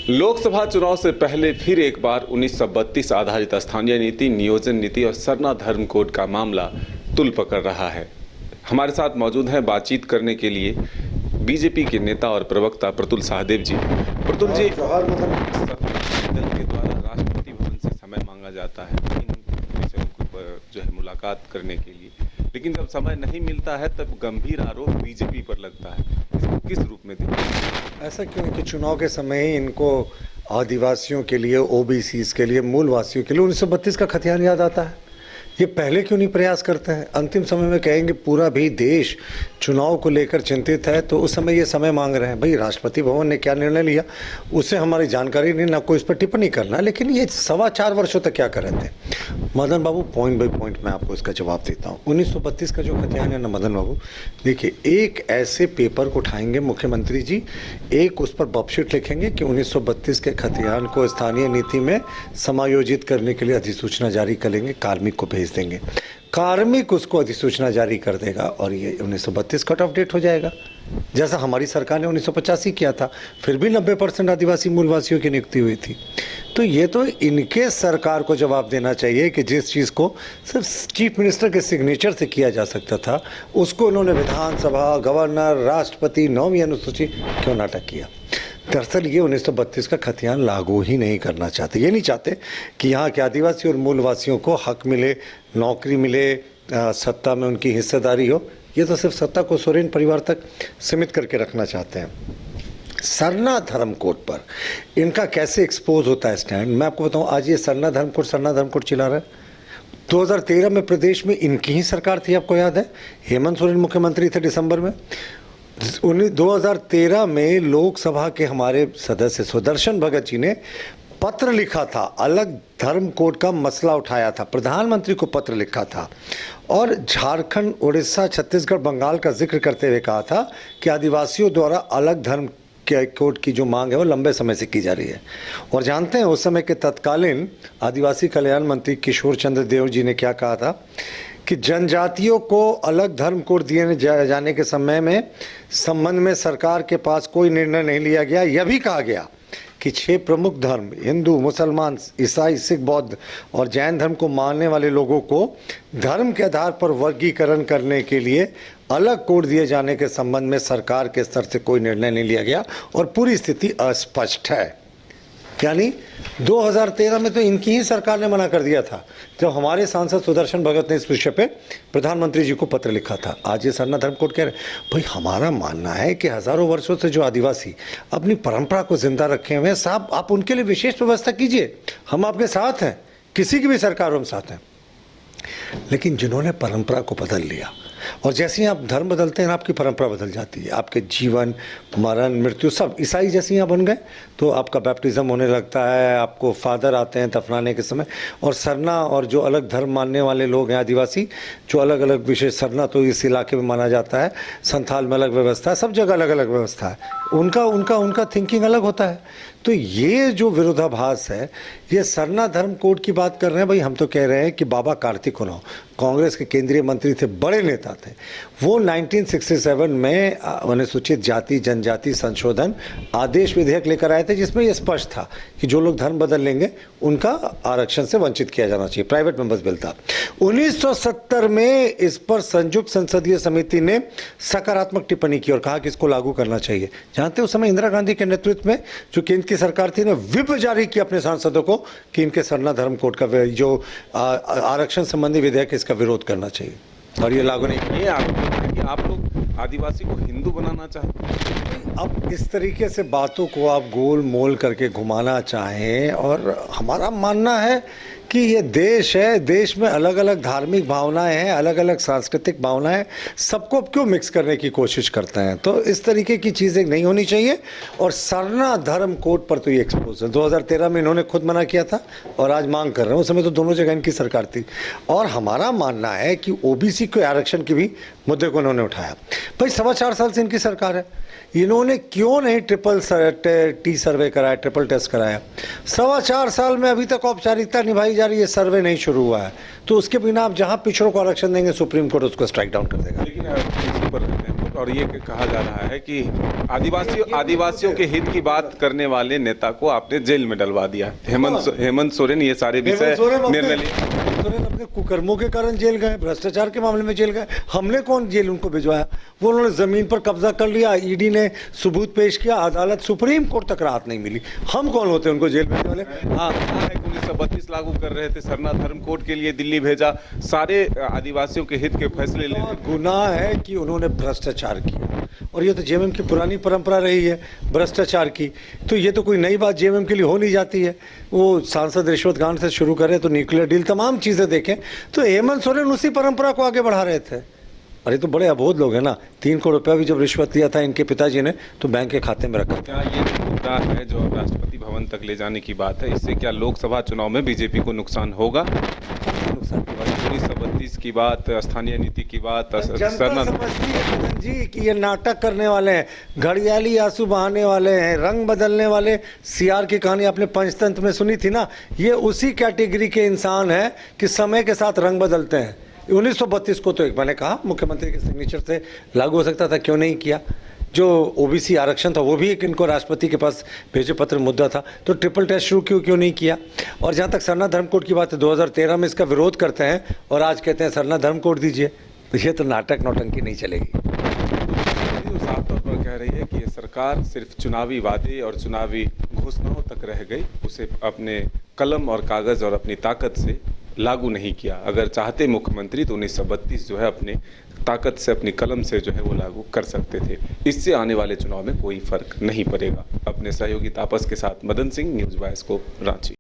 लोकसभा चुनाव से पहले फिर एक बार 1932 आधारित स्थानीय नीति, नियोजन नीति और सरना धर्म कोड का मामला तुल पकड़ रहा है। हमारे साथ मौजूद हैं बातचीत करने के लिए बीजेपी के नेता और प्रवक्ता प्रतुल सहदेव जी। प्रतुल जी, दल के द्वारा राष्ट्रपति भवन से समय मांगा जाता है जो है मुलाकात करने के लिए, लेकिन जब समय नहीं मिलता है तब गंभीर आरोप बीजेपी पर लगता है। इसको किस रूप में देखते हैं? ऐसा क्यों है कि चुनाव के समय ही इनको आदिवासियों के लिए, ओबीसीज के लिए, मूलवासियों के लिए 1932 का खतियान याद आता है? ये पहले क्यों नहीं प्रयास करते हैं? अंतिम समय में कहेंगे पूरा भी देश चुनाव को लेकर चिंतित है, तो उस समय ये समय मांग रहे हैं। भाई, राष्ट्रपति भवन ने क्या निर्णय लिया उससे हमारी जानकारी नहीं, ना कोई इस पर टिप्पणी करना, लेकिन ये 4.25 वर्षों तक क्या कर रहे थे? मदन बाबू, पॉइंट बाई पॉइंट मैं आपको इसका जवाब देता हूँ। 1932 का जो खतियान है ना मदन बाबू, देखिए, एक ऐसे पेपर को उठाएंगे मुख्यमंत्री जी, एक उस पर बपशीट लिखेंगे कि 1932 के खतियान को स्थानीय नीति में समायोजित करने के लिए अधिसूचना जारी करेंगे, कार्मिक को भेज देंगे, कार्मिक उसको अधिसूचना जारी कर देगा और ये 1932 कट ऑफ डेट हो जाएगा, जैसा हमारी सरकार ने 1985 किया था। फिर भी 90% आदिवासी मूलवासियों की नियुक्ति हुई थी। तो ये तो इनके सरकार को जवाब देना चाहिए कि जिस चीज़ को सिर्फ चीफ मिनिस्टर के सिग्नेचर से किया जा सकता था, उसको उन्होंने विधानसभा, गवर्नर, राष्ट्रपति, 9वीं अनुसूची क्यों नाटक किया? दरअसल ये 1932 का खतियान लागू ही नहीं करना चाहते। ये नहीं चाहते कि यहाँ के आदिवासी और मूलवासियों को हक मिले, नौकरी मिले, सत्ता में उनकी हिस्सेदारी हो। ये तो सिर्फ सत्ता को सोरेन परिवार तक सीमित करके रखना चाहते हैं। सरना धर्म कोड पर इनका कैसे एक्सपोज होता है स्टैंड, मैं आपको बताऊं। आज ये सरना धर्म कोड चिल्ला रहा है। 2013 में प्रदेश में इनकी ही सरकार थी, आपको याद है? हेमंत सोरेन मुख्यमंत्री थे दिसंबर में। 2013 में लोकसभा के हमारे सदस्य सुदर्शन भगत जी ने पत्र लिखा था, अलग धर्म कोड का मसला उठाया था, प्रधानमंत्री को पत्र लिखा था और झारखंड, उड़ीसा, छत्तीसगढ़, बंगाल का जिक्र करते हुए कहा था कि आदिवासियों द्वारा अलग धर्म के कोड की जो मांग है वो लंबे समय से की जा रही है। और जानते हैं उस समय के तत्कालीन आदिवासी कल्याण मंत्री किशोर चंद्र देव जी ने क्या कहा था कि जनजातियों को अलग धर्म कोड दिए जाने के संबंध में सरकार के पास कोई निर्णय नहीं लिया गया। यह भी कहा गया कि 6 प्रमुख धर्म, हिंदू, मुसलमान, ईसाई, सिख, बौद्ध और जैन धर्म को मानने वाले लोगों को धर्म के आधार पर वर्गीकरण करने के लिए अलग कोड दिए जाने के संबंध में सरकार के स्तर से कोई निर्णय नहीं लिया गया और पूरी स्थिति अस्पष्ट है। यानी 2013 में तो इनकी ही सरकार ने मना कर दिया था, जब हमारे सांसद सुदर्शन भगत ने इस विषय पे प्रधानमंत्री जी को पत्र लिखा था। आज ये सरना धर्म कोड कह रहे। भाई, हमारा मानना है कि हजारों वर्षों से जो आदिवासी अपनी परंपरा को जिंदा रखे हुए हैं, साहब, आप उनके लिए विशेष व्यवस्था कीजिए। हम आपके साथ हैं, किसी की भी सरकार हम साथ हैं। लेकिन जिन्होंने परंपरा को बदल लिया, और जैसे ही आप धर्म बदलते हैं आपकी परंपरा बदल जाती है, आपके जीवन, मरण, मृत्यु सब। ईसाई जैसे यहाँ बन गए तो आपका बैप्टिज्म होने लगता है, आपको फादर आते हैं दफनाने के समय। और सरना और जो अलग धर्म मानने वाले लोग हैं आदिवासी, जो अलग अलग विशेष, सरना तो इस इलाके में माना जाता है, संथाल में अलग व्यवस्था है, सब जगह अलग अलग व्यवस्था है। उनका थिंकिंग अलग होता है। तो ये जो विरोधाभास है, ये सरना धर्म कोड की बात कर रहे हैं। भाई, हम तो कह रहे हैं कि बाबा कार्तिक उरांव कांग्रेस के केंद्रीय मंत्री थे, बड़े नेता थे। वो 1967 में अनुसूचित जाति जनजाति संशोधन आदेश विधेयक लेकर आए थे, जिसमें यह स्पष्ट था कि जो लोग धर्म बदल लेंगे उनका आरक्षण से वंचित किया जाना चाहिए। प्राइवेट मेंबर्स बिल था। 1970 में इस पर संयुक्त संसदीय समिति ने सकारात्मक टिप्पणी की और कहा कि इसको लागू करना चाहिए। जानते उस समय इंदिरा गांधी के नेतृत्व में जो केंद्र की सरकार थी ने व्हिप जारी किया अपने सांसदों को कि इनके सरना धर्म कोड का जो आरक्षण संबंधी विधेयक, इसका विरोध करना चाहिए और ये लागू नहीं। ये आप लोग आदिवासी को हिंदू बनाना चाहते हैं। अब इस तरीके से बातों को आप गोल मोल करके घुमाना चाहें, और हमारा मानना है कि ये देश है, देश में अलग अलग धार्मिक भावनाएं हैं, अलग अलग सांस्कृतिक भावनाएं, सबको क्यों मिक्स करने की कोशिश करते हैं? तो इस तरीके की चीज़ें नहीं होनी चाहिए। और सरना धर्म कोड पर तो ये एक्सपोज है। 2013 में इन्होंने खुद मना किया था और आज मांग कर रहे हैं। उस समय तो दोनों जगह इनकी सरकार थी। और हमारा मानना है कि ओबीसी के आरक्षण के भी मुद्दे को इन्होंने उठाया। भाई, 4.25 साल से इनकी सरकार है, इन्होंने क्यों नहीं ट्रिपल टी सर्वे कराया, ट्रिपल टेस्ट कराया? 4.25 साल में अभी तक औपचारिकता निभाई जा रही है, सर्वे नहीं शुरू हुआ है। तो उसके बिना आप जहां पिछड़ों को आरक्षण देंगे, सुप्रीम कोर्ट उसको स्ट्राइक डाउन कर देगा। लेकिन और ये कहा जा रहा है कि आदिवासियों के हित की बात करने वाले नेता को आपने जेल में डलवा दिया। हेमंत सोरेन ये सारे विषय निर्णय लिए। सोरेन अपने कुकर्मों के कारण जेल गए, भ्रष्टाचार के मामले में जेल गए। हमने कौन जेल उनको भिजवाया? वो उन्होंने जमीन पर कब्जा कर लिया, ईडी ने सबूत पेश किया, अदालत सुप्रीम कोर्ट तक राहत नहीं मिली। हम कौन होते हैं उनको जेल भेजने वाले? हाँ, 1932 लागू कर रहे थे, सरना धर्म कोड के लिए दिल्ली भेजा, सारे आदिवासियों के हित के फैसले ले। गुनाह है कि उन्होंने भ्रष्टाचार किया, और ये तो जेएमएम की पुरानी परंपरा रही है भ्रष्टाचार की। तो ये तो कोई नई बात जेएमएम के लिए हो नहीं जाती है। वो सांसद रिश्वत कांड से शुरू करें तो न्यूक्लियर डील, तमाम चीज़ें देखें तो हेमंत सोरेन उसी परंपरा को आगे बढ़ा रहे थे। अरे तो बड़े अबोध लोग हैं ना। 3 करोड़ रुपया भी जब रिश्वत दिया था इनके पिताजी ने तो बैंक के खाते में रखा। क्या ये मुद्दा है जो राष्ट्रपति भवन तक ले जाने की बात है, इससे क्या लोकसभा चुनाव में बीजेपी को नुकसान होगा? 1932 की बात, स्थानीय नीति की बात, जनता समझती है मदन जी कि ये नाटक करने वाले हैं, घड़ियाली आंसू बहाने वाले हैं, रंग बदलने वाले। सीआर की कहानी आपने पंचतंत्र में सुनी थी ना, ये उसी कैटेगरी के इंसान हैं कि समय के साथ रंग बदलते हैं। 1932 को तो एक मैंने कहा मुख्यमंत्री के सिग्नेचर से लागू हो सकता था, क्यों नहीं किया? जो ओबीसी आरक्षण था वो भी एक इनको राष्ट्रपति के पास भेजे पत्र मुद्दा था, तो ट्रिपल टेस्ट शुरू क्यों नहीं किया? और जहाँ तक सरना धर्म कोड की बात है, 2013 में इसका विरोध करते हैं और आज कहते हैं सरना धर्म कोड दीजिए। तो ये तो नाटक नौटंकी नहीं चलेगी। साफ तौर पर कह रही है कि ये सरकार सिर्फ चुनावी वादे और चुनावी घोषणाओं तक रह गई, उसे अपने कलम और कागज और अपनी ताकत से लागू नहीं किया। अगर चाहते मुख्यमंत्री तो 1932 जो है अपने ताकत से, अपनी कलम से जो है वो लागू कर सकते थे। इससे आने वाले चुनाव में कोई फर्क नहीं पड़ेगा। अपने सहयोगी तापस के साथ मदन सिंह, न्यूज़ बायस्कोप, रांची।